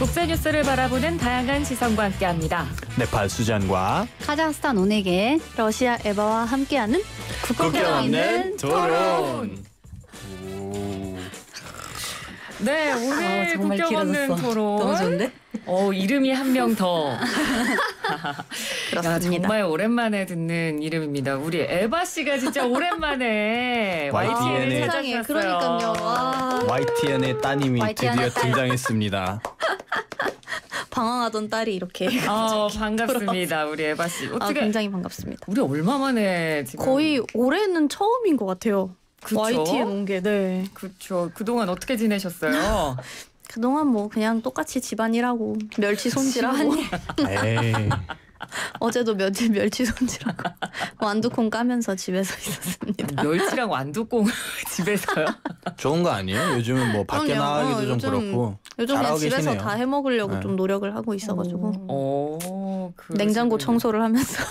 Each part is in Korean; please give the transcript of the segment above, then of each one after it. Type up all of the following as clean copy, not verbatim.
국제 뉴스를 바라보는 다양한 시선과 함께합니다. 네팔 수잔과 카자흐스탄 온에게 러시아 에바와 함께하는 국경 없는 토론. 네, 오늘 정말 국경 없는 길어졌어. 토론. 너무 좋은데? 이름이 한 명 더. 야, 그렇습니다. 정말 오랜만에 듣는 이름입니다. 우리 에바 씨가 진짜 오랜만에 YTN을 세상에, 찾아주셨어요. 그러니까요. 와. YTN의 따님이 YTN의 드디어 딸. 등장했습니다. 방황하던 딸이 이렇게 반갑습니다, 우리 에바 씨. 어떻게 굉장히 반갑습니다. 우리 얼마 만에 지금 거의 올해는 처음인 것 같아요. 그쵸? YTN 온 게. 네. 그렇죠. 그동안 어떻게 지내셨어요? 그동안 뭐 그냥 똑같이 집안일하고 멸치 손질하고 에이, 어제도 멸치 손질하고 완두콩 까면서 집에서 있었습니다. 멸치랑 완두콩 집에서요? 좋은 거 아니에요? 요즘은 뭐 밖에 그럼요. 나가기도 좀 요즘- 그렇고 요즘 그냥 잘하고 집에서 계시네요. 다 해먹으려고 네. 좀 노력을 하고 있어가지고 냉장고 그러시군요. 청소를 하면서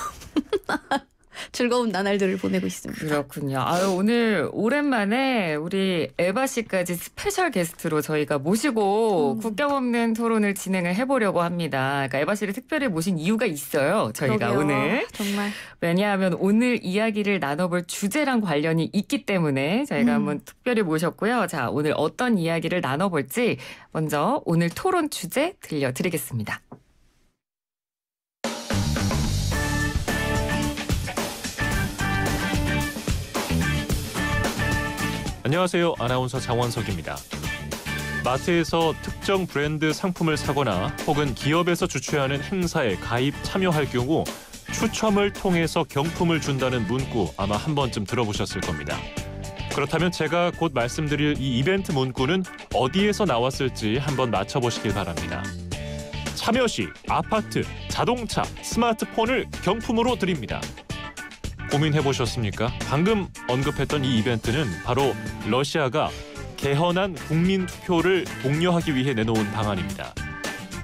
즐거운 나날들을 보내고 있습니다. 그렇군요. 오늘 오랜만에 우리 에바 씨까지 스페셜 게스트로 저희가 모시고 국경 없는 토론을 진행을 해보려고 합니다. 그러니까 에바 씨를 특별히 모신 이유가 있어요. 저희가 그러게요. 오늘. 정말 왜냐하면 오늘 이야기를 나눠볼 주제랑 관련이 있기 때문에 저희가 한번 특별히 모셨고요. 자, 오늘 어떤 이야기를 나눠볼지 먼저 오늘 토론 주제 들려드리겠습니다. 안녕하세요. 아나운서 장원석입니다. 마트에서 특정 브랜드 상품을 사거나 혹은 기업에서 주최하는 행사에 가입 참여할 경우 추첨을 통해서 경품을 준다는 문구 아마 한 번쯤 들어보셨을 겁니다. 그렇다면 제가 곧 말씀드릴 이 이벤트 문구는 어디에서 나왔을지 한번 맞춰보시길 바랍니다. 참여 시 아파트, 자동차, 스마트폰을 경품으로 드립니다. 고민해보셨습니까? 방금 언급했던 이 이벤트는 바로 러시아가 개헌안 국민투표를 독려하기 위해 내놓은 방안입니다.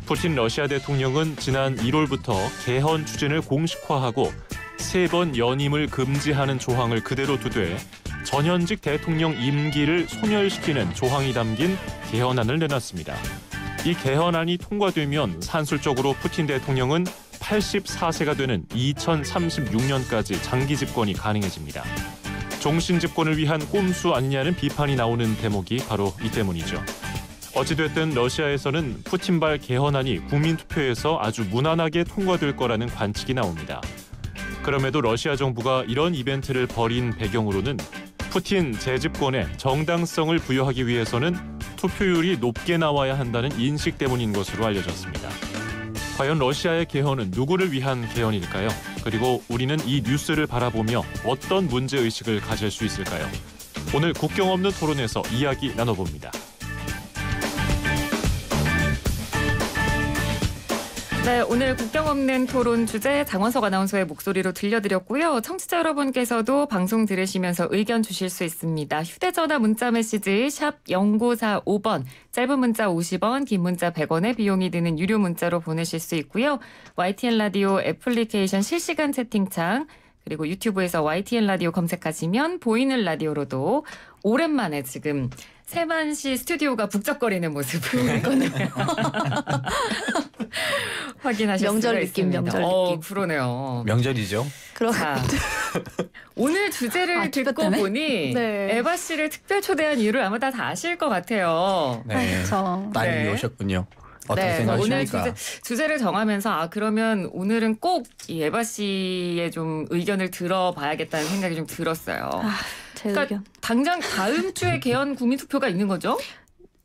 푸틴 러시아 대통령은 지난 1월부터 개헌 추진을 공식화하고 3번 연임을 금지하는 조항을 그대로 두되 전현직 대통령 임기를 소멸시키는 조항이 담긴 개헌안을 내놨습니다. 이 개헌안이 통과되면 산술적으로 푸틴 대통령은 84세가 되는 2036년까지 장기 집권이 가능해집니다. 종신 집권을 위한 꼼수 아니냐는 비판이 나오는 대목이 바로 이 때문이죠. 어찌됐든 러시아에서는 푸틴발 개헌안이 국민투표에서 아주 무난하게 통과될 거라는 관측이 나옵니다. 그럼에도 러시아 정부가 이런 이벤트를 벌인 배경으로는 푸틴 재집권에 정당성을 부여하기 위해서는 투표율이 높게 나와야 한다는 인식 때문인 것으로 알려졌습니다. 과연 러시아의 개헌은 누구를 위한 개헌일까요? 그리고 우리는 이 뉴스를 바라보며 어떤 문제의식을 가질 수 있을까요? 오늘 국경 없는 토론에서 이야기 나눠봅니다. 네, 오늘 국경 없는 토론 주제 장원석 아나운서의 목소리로 들려드렸고요. 청취자 여러분께서도 방송 들으시면서 의견 주실 수 있습니다. 휴대전화 문자메시지 샵 0945번, 짧은 문자 50원, 긴 문자 100원의 비용이 드는 유료 문자로 보내실 수 있고요. YTN 라디오 애플리케이션 실시간 채팅창, 그리고 유튜브에서 YTN 라디오 검색하시면 보이는 라디오로도 오랜만에 지금 세만시 스튜디오가 북적거리는 모습을 확인하실 명절 수가 느낌, 있습니다. 명절 느낌. 그러네요. 명절이죠. 자, 오늘 주제를 투표 듣고 때문에? 보니 네. 에바 씨를 특별 초대한 이유를 아마 다 아실 것 같아요. 네, 저 따님이 네. 오셨군요. 어떻게 오늘 생각하십니까? 주제를 정하면서 그러면 오늘은 꼭 이 에바 씨의 좀 의견을 들어봐야겠다는 생각이 좀 들었어요. 제 그러니까 의견. 당장 다음 주에 개헌 국민투표가 있는 거죠?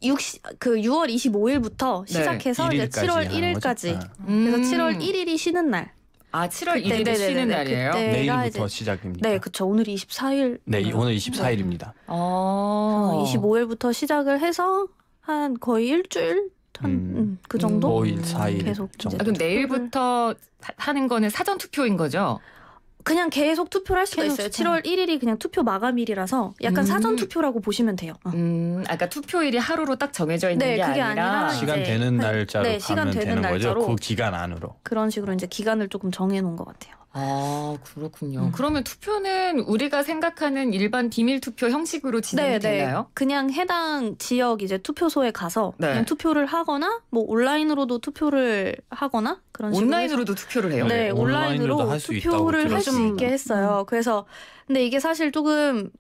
6월 25일부터 네, 시작해서 이제 1일까지 7월 하는 거죠? 1일까지. 아. 그래서 7월 1일이 쉬는 날. 7월 그때, 1일이 쉬는 네네네네. 날이에요? 그때. 내일부터 이제- 시작입니다. 네, 그쵸. 오늘이 24일. 네, 오늘 24일입니다. 25일부터 시작을 해서 한 거의 일주일? 그 정도? 5일, 4일 계속 정도. 이제 그럼 내일부터 하는 거는 사전 투표인 거죠? 그냥 계속 투표를 할 수가 계속 있어요. 네. 7월 1일이 그냥 투표 마감일이라서 약간 사전 투표라고 보시면 돼요. 아까 투표일이 하루로 딱 정해져 있는 네, 게 그게 아니라 아니라 시간 이제 되는 날짜로 네, 시간 가면 되는 되는 거죠. 날짜로. 그 기간 안으로. 그런 식으로 이제 기간을 조금 정해놓은 것 같아요. 아, 그렇군요. 그러면 투표는 우리가 생각하는 일반 비밀 투표 형식으로 진행이 되나요? 그냥 해당 지역 이제 투표소에 가서 네. 그냥 투표를 하거나 뭐 온라인으로도 투표를 하거나 그런 식으로 온라인으로도 투표를 해요? 네, 온라인으로도 온라인으로 할수 투표를 있다고 할 수 들었어요. 있게 했어요. 그래서 근데 이게 사실 조금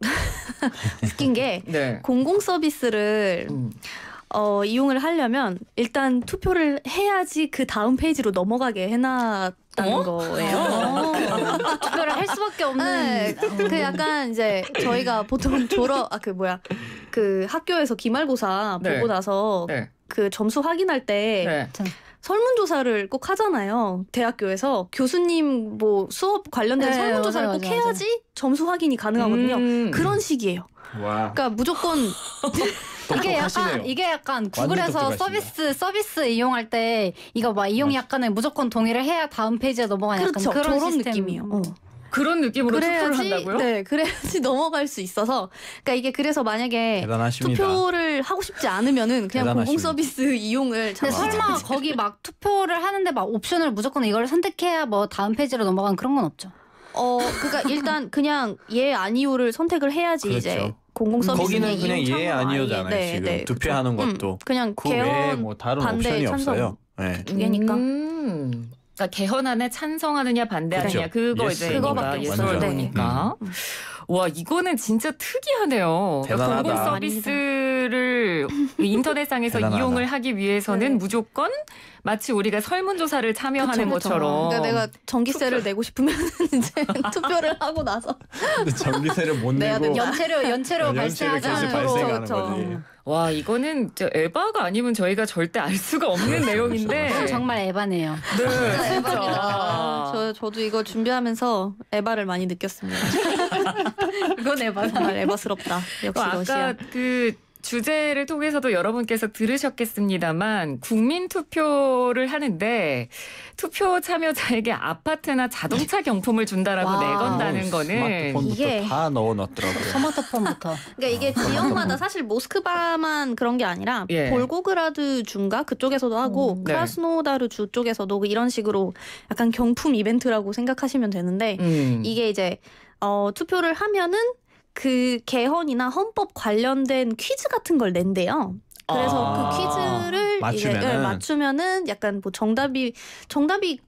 웃긴 게 네. 공공 서비스를 이용을 하려면 일단 투표를 해야지 그 다음 페이지로 넘어가게 해놨다는 거예요. 투표를 할 수밖에 없는. 네, 그 약간 이제 저희가 보통 그 학교에서 기말고사 네. 보고 나서 네. 그 점수 확인할 때 네. 설문조사를 꼭 하잖아요. 대학교에서 교수님 뭐 수업 관련된 네, 설문조사를 맞아요, 꼭 맞아요. 해야지 점수 확인이 가능하거든요. 그런 식이에요. 와. 그러니까 무조건 이게 약간 완전 구글에서 똑똑하시네요. 서비스 이용할 때 이거 막 이용 약관을 무조건 동의를 해야 다음 페이지에 넘어가는 그렇죠. 약간 그런 저런 시스템. 느낌이에요. 그런 느낌으로 투표를 한다고요? 네, 그래야지 넘어갈 수 있어서. 그러니까 이게 그래서 만약에 대단하십니다. 투표를 하고 싶지 않으면은 그냥 대단하십니다. 공공 서비스 이용을 근데 설마 거기 막 투표를 하는데 막 옵션을 무조건 이걸 선택해야 뭐 다음 페이지로 넘어가는 그런 건 없죠. 그러니까 일단 그냥 예 아니오를 선택을 해야지 그렇죠. 이제 공공 서비스 거기는 그냥 예 아니오잖아요. 지금 투표하는 것도. 그냥 그 외에 개헌 뭐 다른 반대, 옵션이 찬성. 없어요. 네. 두 개니까. 그러니까 개헌안에 찬성하느냐 반대하느냐 그렇죠. 그거 예스, 이제 그거밖에 예스를 없어요. 보니까. 와, 이거는 진짜 특이하네요. 그러니까 대단하다. 공공 서비스를 인터넷상에서 대단하다. 이용을 하기 위해서는 네. 무조건 마치 우리가 설문조사를 참여하는 그쵸, 그쵸. 것처럼. 그러니까 내가 전기세를 내고 싶으면 이제 투표를 하고 나서 근데 전기세를 못 내야 내고 된다. 연체료 연체료 발생하지 계속 않도록. 발생하는 그렇죠. 거지. 와, 이거는 진짜 에바가 아니면 저희가 절대 알 수가 없는 내용인데. 이건 정말 에바네요. 네, 진짜. 저도 이거 준비하면서 에바를 많이 느꼈습니다. 이건 에바. 정말 에바스럽다. 역시 아까 러시아. 그 주제를 통해서도 여러분께서 들으셨겠습니다만 국민 투표를 하는데 투표 참여자에게 아파트나 자동차 경품을 준다라고 와. 내건다는 거는 스마트폰부터 이게- 다 넣어놨더라고요. 스마트폰부터. 그러니까 이게 지역마다 사실 모스크바만 그런 게 아니라 예. 볼고그라드 주인가 그쪽에서도 하고 네. 크라스노다르 주 쪽에서도 이런 식으로 약간 경품 이벤트라고 생각하시면 되는데 이게 이제 투표를 하면은 그 개헌이나 헌법 관련된 퀴즈 같은 걸 낸대요. 그래서 그 퀴즈를 맞추면은? 이제 맞추면은 약간 뭐 정답이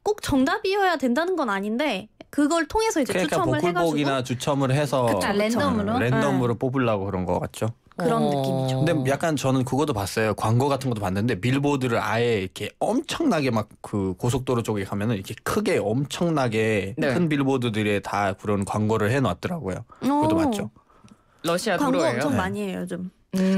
꼭 정답이어야 된다는 건 아닌데 그걸 통해서 이제 그러니까 추첨을 복불복이나 해가지고 추첨을 해서 그쵸, 그쵸. 랜덤으로? 랜덤으로 뽑으려고 그런 거 같죠. 그런 느낌이죠. 근데 약간 저는 그것도 봤어요. 광고 같은 것도 봤는데 빌보드를 아예 이렇게 엄청나게 막 그 고속도로 쪽에 가면은 이렇게 크게 엄청나게 네. 큰 빌보드들에 다 그런 광고를 해놨더라고요. 그것도 맞죠. 러시아 광고 도로예요. 엄청 네. 많이 해요 요즘.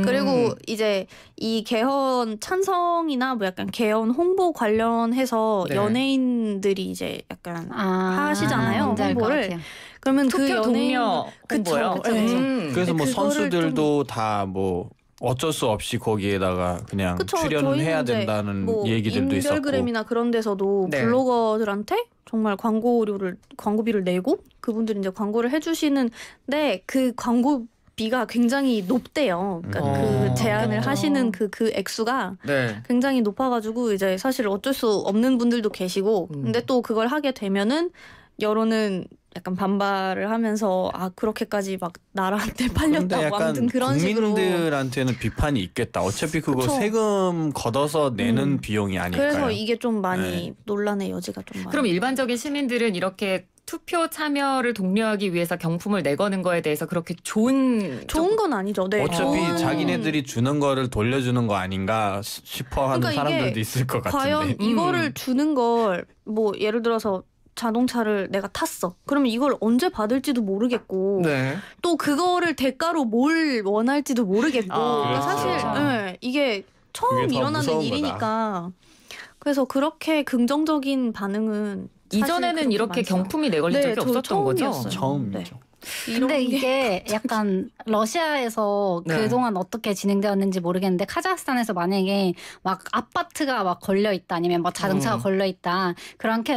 그리고 이제 이 개헌 찬성이나 뭐 약간 개헌 홍보 관련해서 네. 연예인들이 이제 약간 하시잖아요, 뭔지 알것 홍보를. 같아요. 그러면 투표 그 연예인 동료 홍보요. 그쵸, 그쵸. 그래서 뭐 그거를 선수들도 다 뭐 어쩔 수 없이 거기에다가 그냥 그쵸, 출연을 저희는 해야 이제 된다는 뭐 얘기들도 있었고. 인별그램이나 그런 데서도 네. 블로거들한테 정말 광고비를 내고 그분들이 이제 광고를 해주시는데 그 광고비가 굉장히 높대요. 그러니까 음. 그 제안을 그렇죠. 하시는 그 액수가 네. 굉장히 높아가지고 이제 사실 어쩔 수 없는 분들도 계시고 근데 또 그걸 하게 되면은 여론은 약간 반발을 하면서 그렇게까지 막 나라한테 팔렸다 근데 뭐 약간 아무튼 그런 식으로 국민들한테는 비판이 있겠다. 어차피 그거 그쵸. 세금 걷어서 내는 비용이 아닐까요? 그래서 이게 좀 많이 네. 논란의 여지가 좀 많아요. 그럼 일반적인 시민들은 이렇게 투표 참여를 독려하기 위해서 경품을 내거는 거에 대해서 그렇게 좋은 건 아니죠. 네. 어차피 좋은- 자기네들이 주는 거를 돌려주는 거 아닌가 싶어 하는 그러니까 이게 사람들도 있을 것 같은데. 과연 이거를 주는 걸 뭐 예를 들어서 자동차를 내가 탔어. 그러면 이걸 언제 받을지도 모르겠고 네. 또 그거를 대가로 뭘 원할지도 모르겠고 그러니까 그렇죠. 사실 이게 처음 그게 더 일어나는 무서운 일이니까 그래서 그렇게 긍정적인 반응은 사실 이전에는 그렇게 이렇게 많지 않아요. 경품이 내걸린 네, 적이 저 없었던 거죠? 처음이었어요. 처음이죠. 근데 이게 약간 러시아에서 네. 그동안 어떻게 진행되었는지 모르겠는데 카자흐스탄에서 만약에 막 아파트가 막 걸려 있다 아니면 뭐 자동차가 걸려 있다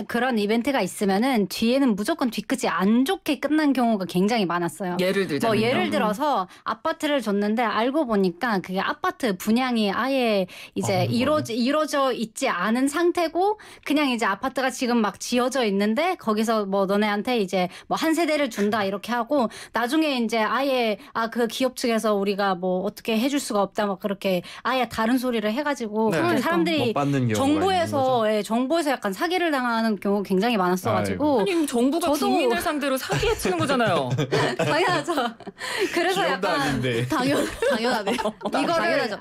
그런 이벤트가 있으면은 뒤에는 무조건 뒤끝이 안 좋게 끝난 경우가 굉장히 많았어요. 예를 들자면 뭐 예를 들어서 아파트를 줬는데 알고 보니까 그게 아파트 분양이 아예 이제 이루어져 있지 않은 상태고 그냥 이제 아파트가 지금 막 지어져 있는데 거기서 뭐 너네한테 이제 뭐 한 세대를 준다 이렇게 하고 나중에 이제 아예 그 기업 측에서 우리가 뭐 어떻게 해줄 수가 없다 막 그렇게 아예 다른 소리를 해가지고 네. 그렇게 사람들이 못 받는 경우가 정부에서 약간 사기를 당하는 경우 굉장히 많았어가지고 아니 정부가 저도- 국민을 상대로 사기에 치는 거잖아요. 당연하죠. 그래서 기업도 약간 아닌데. 당연하네요. 이거를 당연하죠.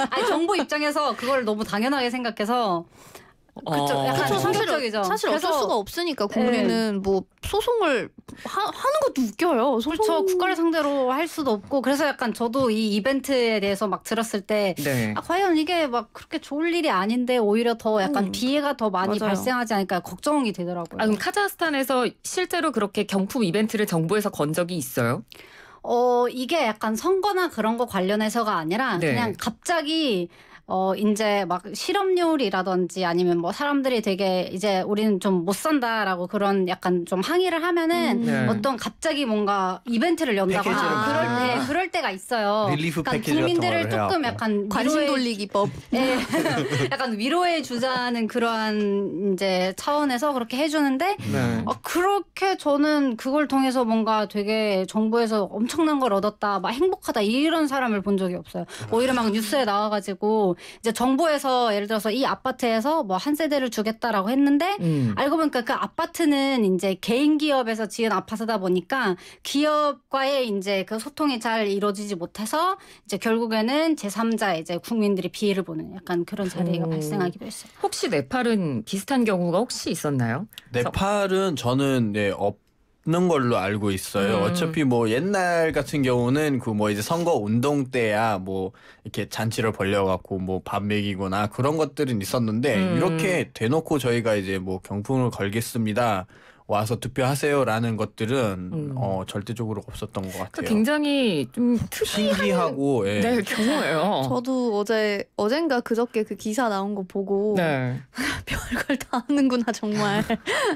아니 정부 입장에서 그걸 너무 당연하게 생각해서 그쵸, 약간 그쵸, 충격적이죠. 사실 어쩔 그래서- 수가 없으니까 국민은 뭐 소송을 하는 것도 웃겨요. 그렇죠. 국가를 상대로 할 수도 없고 그래서 약간 저도 이 이벤트에 대해서 막 들었을 때 네. 과연 이게 막 그렇게 좋을 일이 아닌데 오히려 더 약간 피해가 더 많이 맞아요. 발생하지 않을까 걱정이 되더라고요. 그럼 카자흐스탄에서 실제로 그렇게 경품 이벤트를 정부에서 건 적이 있어요? 이게 약간 선거나 그런 거 관련해서가 아니라 네. 그냥 갑자기 이제 막 실업률이라든지 아니면 뭐 사람들이 되게 이제 우리는 좀 못 산다라고 그런 약간 좀 항의를 하면은 네. 어떤 갑자기 뭔가 이벤트를 연다거나 패키지를 그럴 때가 있어요. 릴리프 그러니까 패키지 같은 국민들을 거를 조금 해갖고. 약간 관심 돌리기법. 예, 약간 위로해 주자는 그러한 이제 차원에서 그렇게 해주는데 네. 그렇게 저는 그걸 통해서 뭔가 되게 정부에서 엄청난 걸 얻었다, 막 행복하다 이런 사람을 본 적이 없어요. 오히려 막 뉴스에 나와가지고 이제 정부에서 예를 들어서 이 아파트에서 뭐 한 세대를 주겠다라고 했는데 알고 보니까 그 아파트는 이제 개인 기업에서 지은 아파트다 보니까 기업과의 이제 그 소통이 잘 이루어지지 못해서 이제 결국에는 제3자 이제 국민들이 피해를 보는 약간 그런 사례가 발생하기도 했어요. 혹시 네팔은 비슷한 경우가 혹시 있었나요? 네팔은 저는 없는 걸로 알고 있어요. 어차피 뭐 옛날 같은 경우는 그 뭐 이제 선거 운동 때야 뭐 이렇게 잔치를 벌려갖고 뭐 밥 먹이거나 그런 것들은 있었는데 이렇게 대놓고 저희가 이제 뭐 경품을 걸겠습니다. 와서 투표하세요라는 것들은 절대적으로 없었던 것 같아요. 굉장히 좀 특이한 신기하고 예. 네, 경우예요. 저도 어젠가 그저께 그 기사 나온 거 보고 네. 별걸 다 하는구나 정말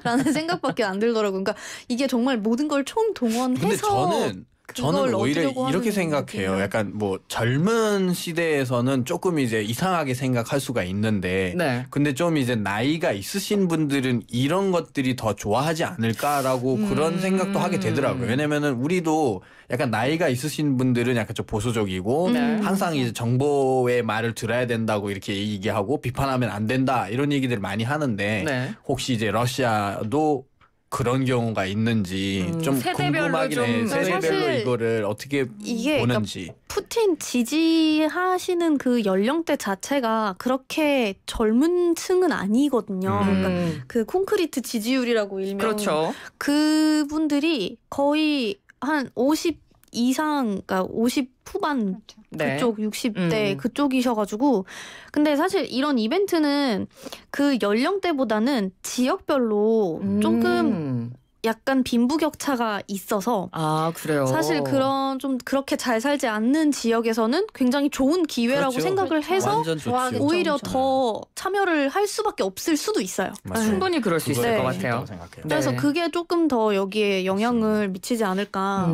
라는 생각밖에 안 들더라고요. 그러니까 이게 정말 모든 걸 총동원해서 근데 저는 오히려 얻으려고 이렇게 하는 생각해요. 느낌이라. 약간 뭐 젊은 시대에서는 조금 이제 이상하게 생각할 수가 있는데 네. 근데 좀 이제 나이가 있으신 분들은 이런 것들이 더 좋아하지 않을까라고 그런 생각도 하게 되더라고요. 왜냐면은 우리도 약간 나이가 있으신 분들은 약간 좀 보수적이고 네. 항상 이제 정보의 말을 들어야 된다고 이렇게 얘기하고 비판하면 안 된다 이런 얘기들 많이 하는데 네. 혹시 이제 러시아도 그런 경우가 있는지 좀 세대별로 궁금하긴 해. 좀- 세대별로 사실 이거를 어떻게 이게 보는지. 푸틴 지지하시는 그 연령대 자체가 그렇게 젊은 층은 아니거든요. 그러니까 그 콘크리트 지지율이라고 일명 그렇죠. 그분들이 거의 한 50 이상, 그러니까 50 후반 네. 그쪽 60대 그쪽이셔가지고 근데 사실 이런 이벤트는 그 연령대보다는 지역별로 조금 약간 빈부격차가 있어서 아, 그래요. 사실 그런 좀 그렇게 잘 살지 않는 지역에서는 굉장히 좋은 기회라고 그렇죠. 생각을 해서 완전 좋죠. 오히려 그렇죠. 더 참여를 할 수밖에 없을 수도 있어요. 맞아요. 충분히 그럴 수 있을 그거에 것 관심이 같아요. 있다고 생각해요. 네. 그래서 그게 조금 더 여기에 영향을 미치지 않을까.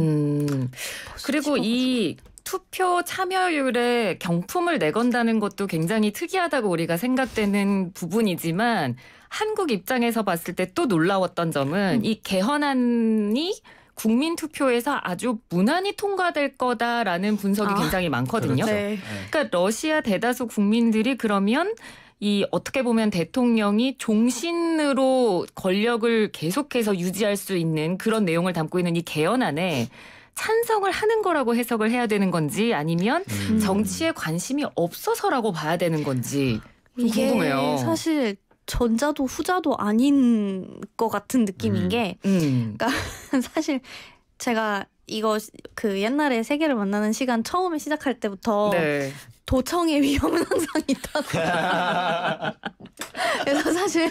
그리고 이 투표 참여율에 경품을 내건다는 것도 굉장히 특이하다고 우리가 생각되는 부분이지만 한국 입장에서 봤을 때 또 놀라웠던 점은 이 개헌안이 국민 투표에서 아주 무난히 통과될 거다라는 분석이 굉장히 많거든요. 그렇죠. 네. 그러니까 러시아 대다수 국민들이 그러면 이 어떻게 보면 대통령이 종신으로 권력을 계속해서 유지할 수 있는 그런 내용을 담고 있는 이 개헌안에 찬성을 하는 거라고 해석을 해야 되는 건지 아니면 정치에 관심이 없어서라고 봐야 되는 건지 좀 이게 궁금해요. 사실 전자도 후자도 아닌 것 같은 느낌인 게 그러니까 사실 제가 이거 그 옛날에 세계를 만나는 시간 처음에 시작할 때부터 네. 도청의 위험은 항상 있다고. 그래서 사실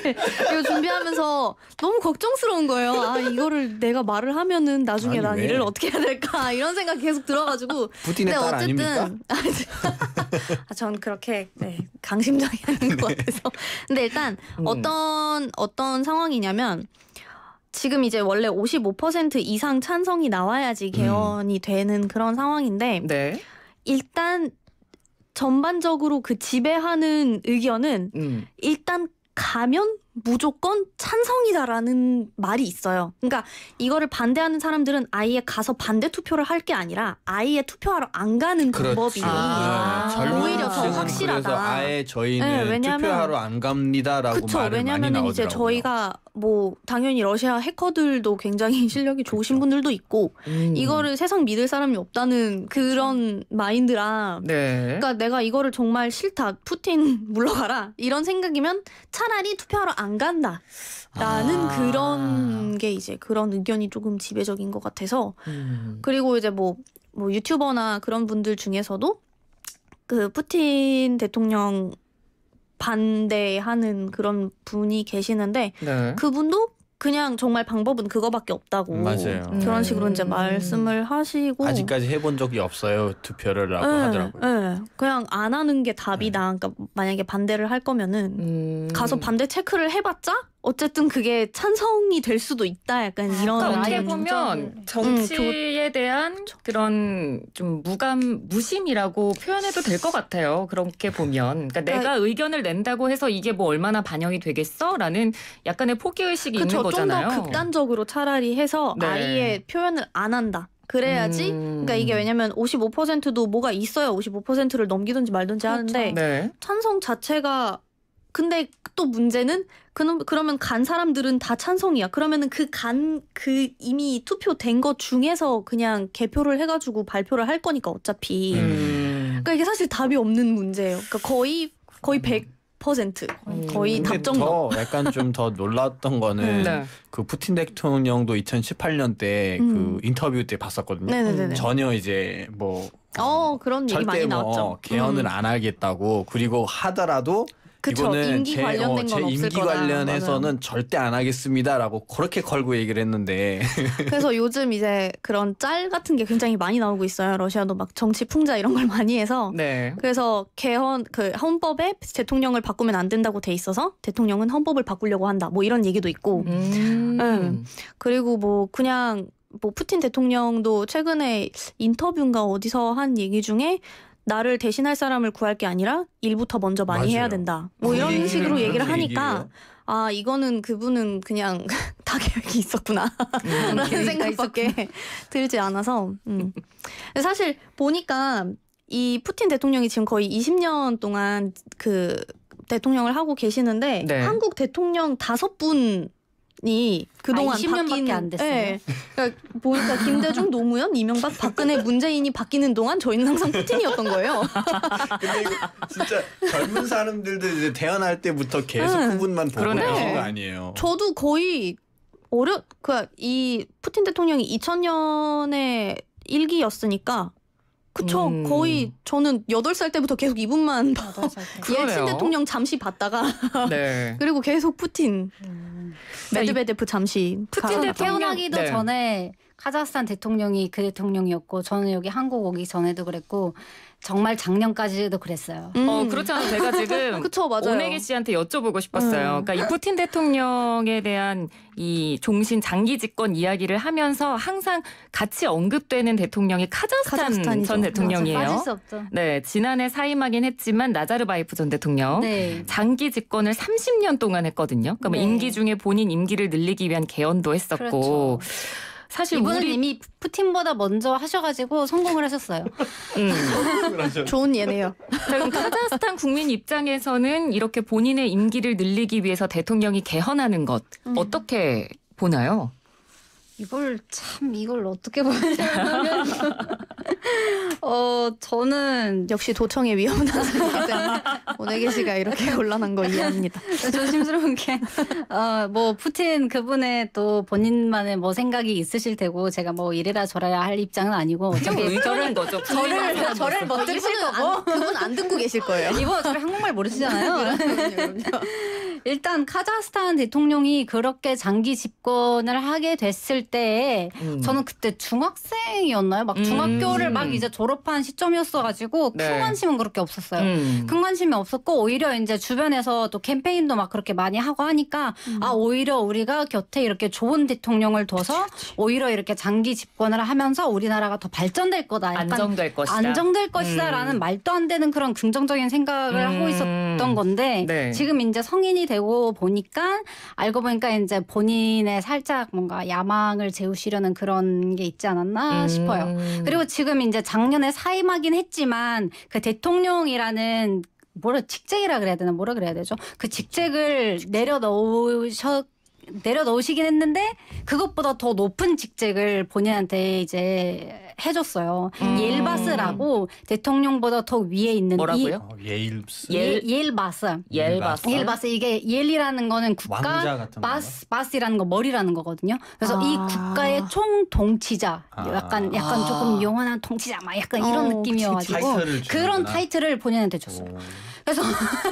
이거 준비하면서 너무 걱정스러운 거예요. 아 이거를 내가 말을 하면은 나중에 아니, 난 왜? 일을 어떻게 해야 될까 이런 생각이 계속 들어가지고. 푸틴의 딸 아닙니까? 전 그렇게 강심장이 아닌 것 같아서. 근데 일단 어떤 상황이냐면 지금 이제 원래 55% 이상 찬성이 나와야지 개헌이 되는 그런 상황인데 네. 일단 전반적으로 그 지배하는 의견은 일단 가면 무조건 찬성이다라는 말이 있어요. 그러니까 이거를 반대하는 사람들은 아예 가서 반대 투표를 할 게 아니라 아예 투표하러 안 가는 방법이 오히려 더 층은 확실하다. 그래서 아예 저희는 네, 왜냐면- 투표하러 안 갑니다라고 그쵸. 말을 많이 왜냐면은 나오더라고요. 이제 저희가 뭐 당연히 러시아 해커들도 굉장히 실력이 좋으신 분들도 있고 이거를 세상 믿을 사람이 없다는 그런 마인드라. 네. 그러니까 내가 이거를 정말 싫다. 푸틴 물러가라. 이런 생각이면 차라리 투표하러 안 간다라는 그런 게 이제 그런 의견이 조금 지배적인 것 같아서. 그리고 이제 뭐 유튜버나 그런 분들 중에서도 그 푸틴 대통령 반대하는 그런 분이 계시는데 네. 그분도 그냥 정말 방법은 그거밖에 없다고 맞아요. 그런 식으로 이제 말씀을 하시고 아직까지 해본 적이 없어요. 투표를라고 하더라고요. 네. 그냥 안 하는 게 답이다. 그러니까 만약에 반대를 할 거면은 가서 반대 체크를 해봤자 어쨌든 그게 찬성이 될 수도 있다. 약간 이런 그러니까 어떻게 아예 보면 문제를- 정치에 대한 그런 좀 무심이라고 표현해도 될 것 같아요. 그렇게 보면. 그러니까 내가 의견을 낸다고 해서 이게 뭐 얼마나 반영이 되겠어라는 약간의 포기의식이 있는 그쵸. 좀 거잖아요. 더 극단적으로 차라리 해서 네. 아예 표현을 안 한다. 그래야지. 그러니까 이게 왜냐면 55%도 뭐가 있어야 55%를 넘기든지 말든지 하는데 네. 찬성 자체가 근데 또 문제는 그러면 간 사람들은 다 찬성이야. 그러면은 그 이미 투표된 것 중에서 그냥 개표를 해가지고 발표를 할 거니까 어차피. 그러니까 이게 사실 답이 없는 문제예요. 그러니까 거의 100%. 거의 근데 답정너. 더 약간 좀 더 놀랐던 거는 네. 그 푸틴 대통령도 2018년 때 그 인터뷰 때 봤었거든요. 네네네. 전혀 이제 뭐 그런 얘기 절대 많이 나왔죠. 개헌을 안 하겠다고 그리고 하더라도 그쵸. 이거는 임기 관련된 제 건 없을 임기 거다. 관련해서는 맞아요. 절대 안 하겠습니다라고 그렇게 걸고 얘기를 했는데 그래서 요즘 이제 그런 짤 같은 게 굉장히 많이 나오고 있어요. 러시아도 막 정치 풍자 이런 걸 많이 해서. 네. 그래서 개헌 그 헌법에 대통령을 바꾸면 안 된다고 돼 있어서 대통령은 헌법을 바꾸려고 한다. 뭐 이런 얘기도 있고. 그리고 뭐 그냥 뭐 푸틴 대통령도 최근에 인터뷰인가 어디서 한 얘기 중에 나를 대신할 사람을 구할 게 아니라 일부터 먼저 많이 맞아요. 해야 된다. 뭐 이런 얘기를 식으로 얘기를 그렇게 하니까 얘기해요? 아 이거는 그분은 그냥 다 계획이 있었구나 라는 계획이 생각밖에 들지 않아서 근데 사실 보니까 이 푸틴 대통령이 지금 거의 20년 동안 그 대통령을 하고 계시는데 네. 한국 대통령 5분이 그동안 20년밖에 바뀐 안 됐어요. 네. 그러니까 보니까 김대중, 노무현, 이명박, 박근혜, 문재인이 바뀌는 동안 저희는 항상 푸틴이었던 거예요. 근데 이거 진짜 젊은 사람들도 이제 태어날 때부터 계속 그분만 보고 그러네요. 계신 거 아니에요. 저도 거의 이 푸틴 대통령이 2000년에 1기였으니까 그쵸. 거의 저는 8살 때부터 계속 이분만 옐친 그러네요. 대통령 잠시 봤다가 네. 그리고 계속 푸틴 메드베데프 잠시 푸틴 대통령 태어나기도 네. 전에 카자흐스탄 대통령이 그 대통령이었고 저는 여기 한국 오기 전에도 그랬고 정말 작년까지도 그랬어요. 그렇잖아요. 제가 지금 그쵸, 맞아요. 오네기 씨한테 여쭤보고 싶었어요. 그러니까 이 푸틴 대통령에 대한 이 종신 장기 집권 이야기를 하면서 항상 같이 언급되는 대통령이 카자흐스탄 카자흐스탄이죠. 전 대통령이에요. 빠질 수 없죠. 네, 지난해 사임하긴 했지만 나자르바예프 전 대통령 네. 장기 집권을 30년 동안 했거든요. 그러니까 네. 임기 중에 본인 임기를 늘리기 위한 개헌도 했었고 그렇죠. 사실 이분은 우리 이미 푸틴보다 먼저 하셔가지고 성공을 하셨어요. 좋은 예네요. 그럼 카자흐스탄 국민 입장에서는 이렇게 본인의 임기를 늘리기 위해서 대통령이 개헌하는 것 어떻게 보나요? 이걸 어떻게 보냐면 저는 역시 도청의 위험은 않습니다. 오네게 씨가 이렇게 곤란한 거 이해합니다. 조심스러운 게 뭐 푸틴 그분의 또 본인만의 뭐 생각이 있으실 테고 제가 뭐 이래라 저래라 할 입장은 아니고 어차피 의견인 거죠. 저를 멋들으실 거고 그분 안 듣고 계실 거예요. 이분 어차피 한국말 모르시잖아요. 일단 카자흐스탄 대통령이 그렇게 장기 집권을 하게 됐을 때에 저는 그때 중학생이었나요? 막 중학교를 막 이제 졸업한 시점이었어가지고 네. 큰 관심은 그렇게 없었어요. 큰 관심이 없었고 오히려 이제 주변에서 또 캠페인도 막 그렇게 많이 하고 하니까 오히려 우리가 곁에 이렇게 좋은 대통령을 둬서 오히려 이렇게 장기 집권을 하면서 우리나라가 더 발전될 거다. 약간 안정될 것이다. 안정될 것이다라는 말도 안 되는 그런 긍정적인 생각을 하고 있었던 건데 네. 지금 이제 성인이 되고 보니까 알고 보니까 이제 본인의 살짝 뭔가 야망을 재우시려는 그런 게 있지 않았나 싶어요. 그리고 지금 이제 작년에 사임하긴 했지만 그 대통령이라는 직책이라 그래야 되나 뭐라 그래야 되죠? 그 직책을 내려놓으시긴 했는데 그것보다 더 높은 직책을 본인한테 이제 해줬어요. 예일바스라고 대통령보다 더 위에 있는 뭐라고요? 예일스. 예일바스. 예일바스 이게 예일이라는 거는 국가 왕자 같은 건가요? 바스이라는 거 머리라는 거거든요. 그래서 이 국가의 총통치자 약간 조금 영원한 통치자 막 약간 이런 느낌이어가지고 타이틀을 그런 주는구나. 타이틀을 본인한테 줬어요. 그래서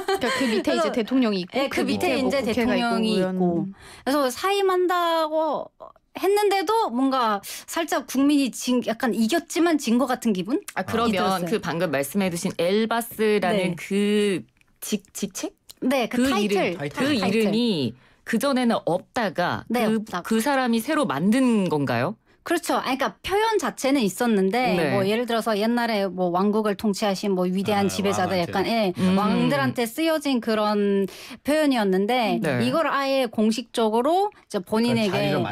그러니까 그 밑에 이제 대통령이 있고 그 밑에 뭐 이제 국회가 대통령이 있고 그래서 사임한다고 했는데도 뭔가 살짝 국민이 약간 이겼지만 진 것 같은 기분? 그러면 들었어요. 그 방금 말씀해주신 엘바스라는 네. 그 직책? 네, 그 타이틀. 그 이름이 그전에는 없다가 네, 그, 없다가. 그 사람이 새로 만든 건가요? 그렇죠. 그러니까 표현 자체는 있었는데 네. 뭐 예를 들어서 옛날에 뭐 왕국을 통치하신 뭐 위대한 지배자들 왕한테. 약간 왕들한테 쓰여진 그런 표현이었는데 네. 이걸 아예 공식적으로 이제 본인에게 자리를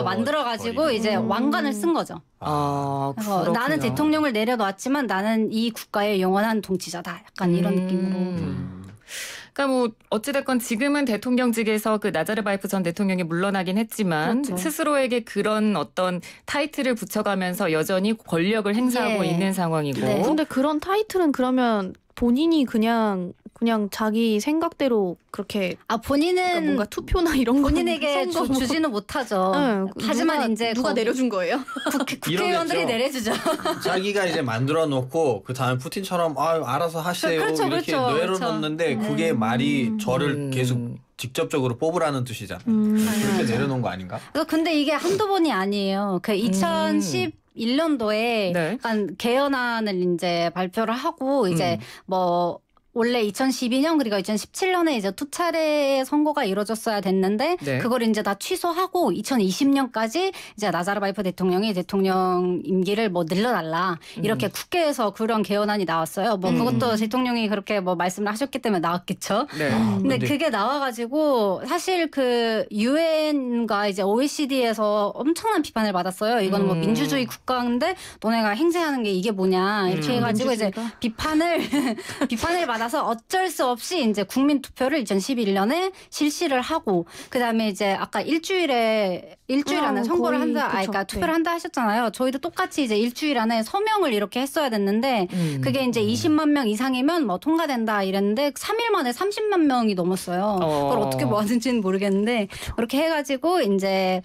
만들어 가지고 이제 왕관을 쓴 거죠. 그래서 그렇구나. 나는 대통령을 내려놓았지만 나는 이 국가의 영원한 통치자다. 약간 이런 느낌으로. 그러니까 뭐 어찌됐건 지금은 대통령직에서 그 나자르바예프 전 대통령이 물러나긴 했지만 그렇죠. 스스로에게 그런 어떤 타이틀을 붙여가면서 여전히 권력을 행사하고 예. 있는 상황이고. 네. 근데 그런 타이틀은 그러면 본인이 그냥 자기 생각대로 그렇게 본인은 그러니까 뭔가 투표나 이런 거 본인에게 주지는 못하죠. 하지만 이제 누가 내려준 거예요? 국회의원들이 이러겠죠. 내려주죠. 자기가 이제 만들어 놓고 그 다음에 푸틴처럼 알아서 하세요 그렇죠, 이렇게 그렇죠, 내려놓는데 그게 말이 저를 계속 직접적으로 뽑으라는 뜻이잖아요. 그렇게 내려놓은 거 아닌가? 근데 이게 한두 번이 아니에요. 그 2011년도에 네. 약간 개헌안을 이제 발표를 하고 이제 뭐 원래 2012년 그리고 2017년에 이제 2차례 선거가 이루어졌어야 됐는데 네. 그걸 이제 다 취소하고 2020년까지 이제 나자르바예프 대통령이 대통령 임기를 뭐 늘려달라 이렇게 국회에서 그런 개헌안이 나왔어요. 뭐 그것도 대통령이 그렇게 뭐 말씀을 하셨기 때문에 나왔겠죠. 네. 근데 그게 나와가지고 사실 그 유엔과 이제 OECD에서 엄청난 비판을 받았어요. 이건 뭐 민주주의 국가인데 너네가 행세하는 게 이게 뭐냐 이렇게 해가지고 이제 비판을 받아서 어쩔 수 없이 이제 국민 투표를 2011년에 실시를 하고 그 다음에 이제 아까 일주일 안에 선거를 한다, 그러니까 투표를 한다 하셨잖아요. 저희도 똑같이 이제 일주일 안에 서명을 이렇게 했어야 됐는데 그게 이제 20만 명 이상이면 뭐 통과된다 이랬는데 3일 만에 30만 명이 넘었어요. 그걸 어떻게 모았는지는 모르겠는데 그렇게 해가지고 이제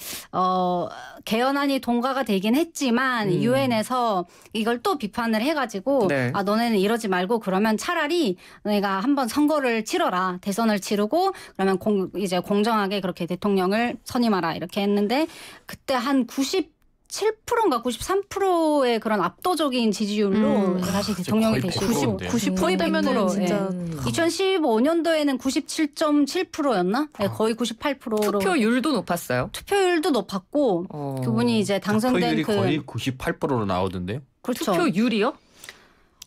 개헌안이 통과가 되긴 했지만 유엔에서 이걸 또 비판을 해가지고 네. 너네는 이러지 말고 그러면 차라리 너네가 한번 선거를 치러라 대선을 치르고 그러면 이제 공정하게 그렇게 대통령을 선임하라 이렇게 했는데 그때 한 97%인가 93%의 그런 압도적인 지지율로 다시 대통령이 거의 되시고 90%되면은 진짜 2015년도에는 97.7%였나? 네, 거의 98%로 투표율도 높았어요. 투표율도 높았고 그분이 이제 당선된 투표율이 거의 98%로 나오던데요? 그렇죠. 투표율이요?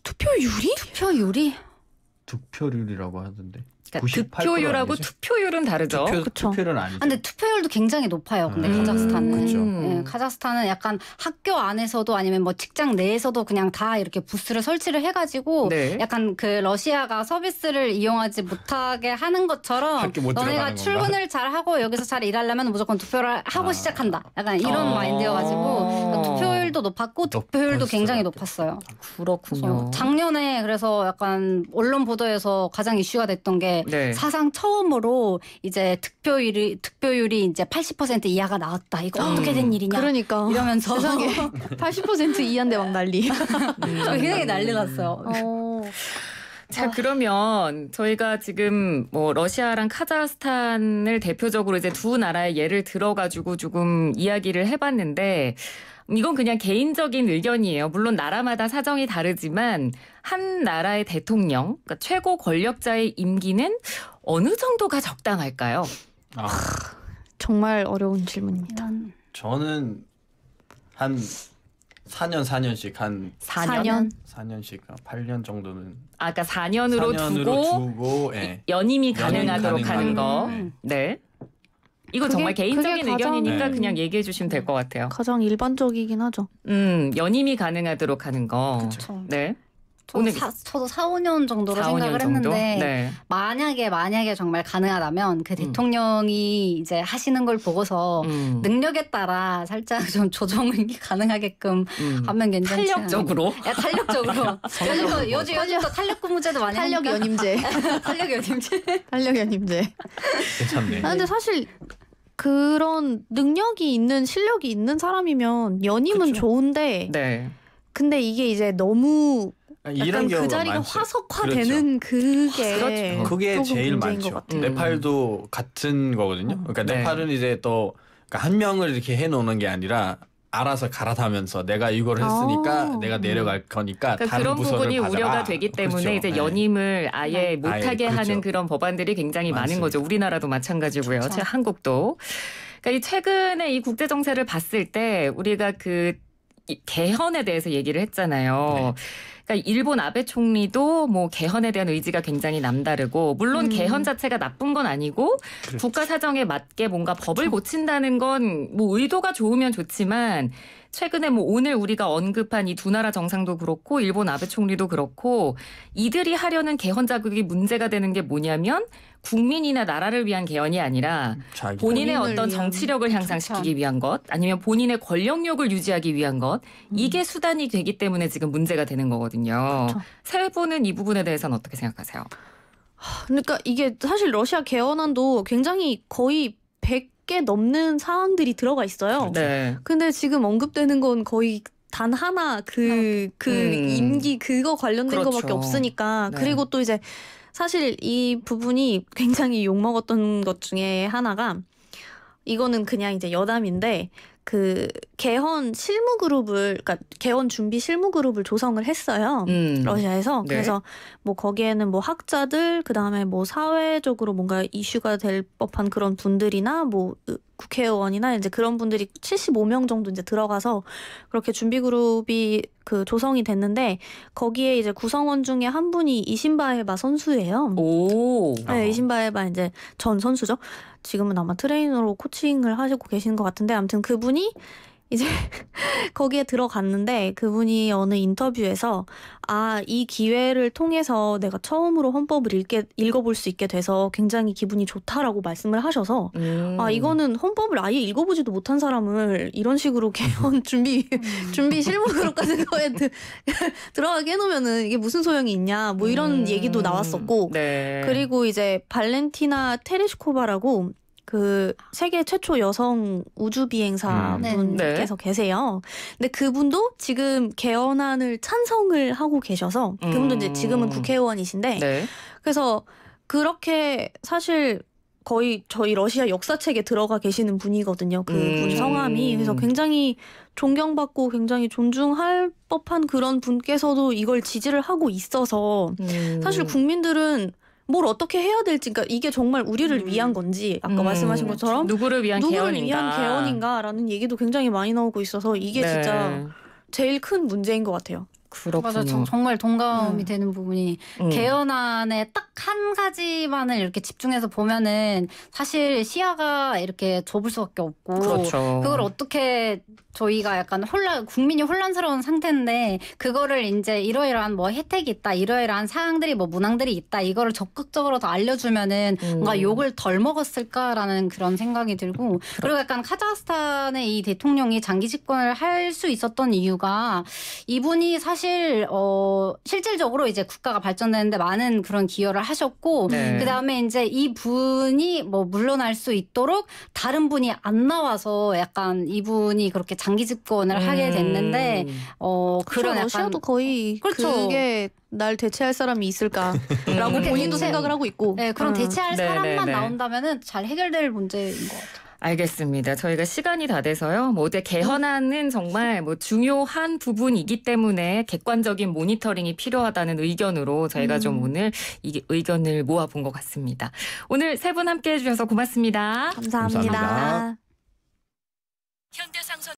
투표율이? 투표율이 득표율이라고 하던데. 그러니까 98% 득표율하고 아니죠? 투표율은 다르죠. 그쵸. 투표는 아니죠. 아, 근데 투표율도 굉장히 높아요. 근데 음. 카자흐스탄은. 그쵸. 네, 카자흐스탄은 약간 학교 안에서도 아니면 뭐 직장 내에서도 그냥 다 이렇게 부스를 설치를 해가지고 네. 약간 그 러시아가 서비스를 이용하지 못하게 하는 것처럼 학교 못 너네가 들어가는 출근을 잘 하고 여기서 잘 일하려면 무조건 투표를 하고 시작한다. 약간 이런 마인드여가지고 그러니까 투표율도 높았고 득표율도 높았을 굉장히 것 같아요. 높았어요. 그렇군요. 그래서 작년에 그래서 약간 언론 보도에서 가장 이슈가 됐던 게 네. 사상 처음으로 이제 득표율이 이제 80% 이하가 나왔다. 이거 어떻게 된 일이냐? 그러니까 이러면서 세상에 80% 이한데 막 난리. 굉장히 난리 났어요. 자, 그러면 저희가 지금 뭐 러시아랑 카자흐스탄을 대표적으로 이제 두 나라의 예를 들어가지고 조금 이야기를 해봤는데 이건 그냥 개인적인 의견이에요. 물론 나라마다 사정이 다르지만 한 나라의 대통령, 그러니까 최고 권력자의 임기는 어느 정도가 적당할까요? 아, 정말 어려운 질문입니다. 저는 한 4년씩 한 4년? 4년씩 8년 정도는 아까 4년으로 두고 예. 연임이 가능하도록 하는 가능하도록. 거. 네. 네. 이거 그게- 정말 개인적인 그게 가장- 의견이니까 네. 그냥 얘기해 주시면 될 것 같아요. 가장 일반적이긴 하죠. 연임이 가능하도록 하는 거. 그렇죠. 네. 저도, 오늘 저도 4, 5년 정도로 4, 5년 생각을 정도? 했는데 네. 만약에 정말 가능하다면 그 대통령이 이제 하시는 걸 보고서 능력에 따라 살짝 좀 조정이 가능하게끔 하면 괜찮지 않아요? 탄력적으로. 야, 탄력적으로. 요즘 또 탄력 근무제도 많이 탄력 하니까. 연임제. 탄력 연임제. 탄력 연임제. 괜찮네. 아, 근데 사실 그런 능력이 있는 실력이 있는 사람이면 연임은 그쵸. 좋은데 네. 근데 이게 이제 너무 이런 약간 그 경우가 자리가 많죠. 화석화되는 그게 그렇죠. 그게 조금 제일 문제인 많죠. 것 같아요. 네팔도 같은 거거든요. 그러니까 네. 네팔은 이제 또 그러니까 한 명을 이렇게 해놓는 게 아니라 알아서 갈아타면서 내가 이걸 했으니까 내가 내려갈 거니까 그러니까 다른 그런 부서를 부분이 받아라. 우려가 되기 때문에 그렇죠. 이제 네. 연임을 아예 못하게 아예, 하는 그렇죠. 그런 법안들이 굉장히 많은 많습니다. 거죠. 우리나라도 마찬가지고요. 그렇죠. 한국도. 그러니까 이 최근에 이 국제 정세를 봤을 때 우리가 이 개헌에 대해서 얘기를 했잖아요. 네. 그러니까 일본 아베 총리도 뭐 개헌에 대한 의지가 굉장히 남다르고 물론 개헌 자체가 나쁜 건 아니고 그렇죠. 국가 사정에 맞게 뭔가 법을 고친다는 건 뭐 의도가 좋으면 좋지만 최근에 뭐 오늘 우리가 언급한 이 두 나라 정상도 그렇고 일본 아베 총리도 그렇고 이들이 하려는 개헌 자극이 문제가 되는 게 뭐냐면 국민이나 나라를 위한 개헌이 아니라 자기 본인의 본인을 어떤 위한- 정치력을 향상시키기 위한 것 아니면 본인의 권력력을 유지하기 위한 것 이게 수단이 되기 때문에 지금 문제가 되는 거거든요. 그렇죠. 세 분은 이 부분에 대해서는 어떻게 생각하세요? 그러니까 이게 사실 러시아 개헌안도 굉장히 거의 100개 넘는 사항들이 들어가 있어요. 네. 근데 지금 언급되는 건 거의 단 하나 그 임기 그거 관련된 그렇죠. 거밖에 없으니까. 네. 그리고 또 이제 사실 이 부분이 굉장히 욕먹었던 것 중에 하나가 이거는 그냥 이제 여담인데 그 개헌 실무 그룹을 그러니까 개헌 준비 실무 그룹을 조성을 했어요. 러시아에서. 네. 그래서 뭐 거기에는 뭐 학자들 그다음에 뭐 사회적으로 뭔가 이슈가 될 법한 그런 분들이나 뭐 국회의원이나 이제 그런 분들이 75명 정도 이제 들어가서 그렇게 준비 그룹이 그 조성이 됐는데 거기에 이제 구성원 중에 한 분이 이신바에바 선수예요. 오. 네, 이신바에바 이제 전 선수죠. 지금은 아마 트레이너로 코칭을 하시고 계시는 것 같은데 아무튼 그분이 이제 거기에 들어갔는데 그분이 어느 인터뷰에서 이 기회를 통해서 내가 처음으로 헌법을 읽어볼 수 있게 돼서 굉장히 기분이 좋다라고 말씀을 하셔서 이거는 헌법을 아예 읽어보지도 못한 사람을 이런 식으로 개헌 준비 실무 그룹 같은 거에 들어가게 해놓으면은 이게 무슨 소용이 있냐 뭐 이런 얘기도 나왔었고 네. 그리고 이제 발렌티나 테레시코바라고 그 세계 최초 여성 우주 비행사 네. 분께서 계세요. 근데 그분도 지금 개헌안을 찬성을 하고 계셔서 그분도 이제 지금은 국회의원이신데 네. 그래서 그렇게 사실 거의 저희 러시아 역사책에 들어가 계시는 분이거든요. 그분 성함이. 그래서 굉장히 존경받고 굉장히 존중할 법한 그런 분께서도 이걸 지지를 하고 있어서 사실 국민들은 뭘 어떻게 해야 될지, 그러니까 이게 정말 우리를 위한 건지 아까 말씀하신 것처럼 누구를 위한 누구를 개헌인가? 위한 개헌인가라는 얘기도 굉장히 많이 나오고 있어서 이게 네. 진짜 제일 큰 문제인 것 같아요. 그렇군요. 맞아, 정말 동감이 되는 부분이 개헌안에 딱 한 가지만을 이렇게 집중해서 보면은 사실 시야가 이렇게 좁을 수밖에 없고 그렇죠. 그걸 어떻게 저희가 약간 국민이 혼란스러운 상태인데 그거를 이제 이러이러한 뭐 혜택이 있다, 이러이러한 사항들이 뭐 문항들이 있다, 이거를 적극적으로 더 알려주면은 뭔가 욕을 덜 먹었을까라는 그런 생각이 들고 그리고 약간 카자흐스탄의 이 대통령이 장기 집권을 할 수 있었던 이유가 이분이 사실 실질적으로 이제 국가가 발전되는데 많은 그런 기여를 하셨고 네. 그다음에 이제 이 분이 뭐 물러날 수 있도록 다른 분이 안 나와서 약간 이분이 그렇게 장기 집권을 하게 됐는데 그런 약간 러시아도 거의 그렇죠. 그게 날 대체할 사람이 있을까라고 본인도 생각을 하고 있고 네, 그런 대체할 네, 사람만 네, 네. 나온다면은 잘 해결될 문제인 것 같아요. 알겠습니다. 저희가 시간이 다 돼서요. 뭐 어제 개헌안은 정말 뭐 중요한 부분이기 때문에 객관적인 모니터링이 필요하다는 의견으로 저희가 좀 오늘 이 의견을 모아본 것 같습니다. 오늘 세 분 함께해 주셔서 고맙습니다. 감사합니다. 감사합니다. 현대상선